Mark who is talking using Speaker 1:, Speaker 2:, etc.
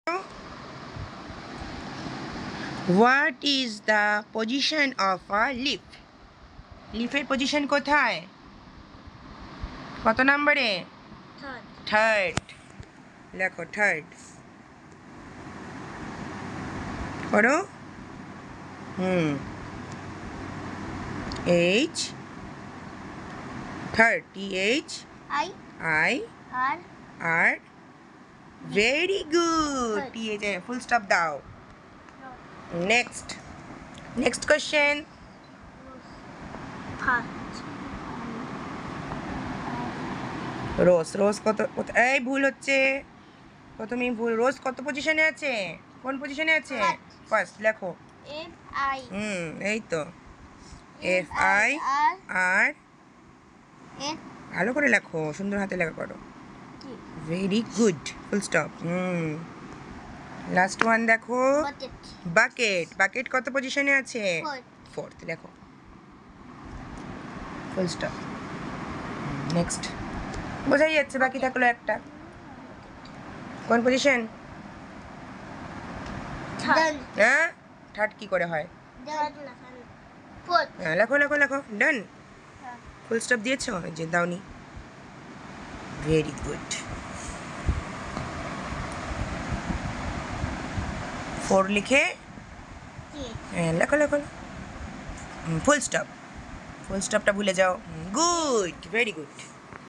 Speaker 1: What is the position of a leaf? লিফের position কোথায়? কত নম্বরে? থার্ড। লেখো থার্ড। করো। H third TH I R very good TH full stop দাও। next question রোজ কত এই ভুল হচ্ছে প্রথমেই ভুল রোজ কত পজিশনে আছে কোন পজিশনে আছে ফার্স্ট লেখো এই তো FI R ভালো করে লেখো সুন্দর হাতে লেখা করো very good full stop last one দেখো বাকেট কত পজিশনে আছে ফোর্থ লেখো ফুল স্টপ নেক্সট বোঝাই যাচ্ছে বাকি থাকলো একটা কোন পজিশন হ্যাঁ থার্ড কি করে হয় লেখো ডান ফুল স্টপ দিয়েছো যে দাওনি ভেরি গুড 4 লিখে লেখো ফুল স্টপটা ভুলে যাও গুড ভেরি গুড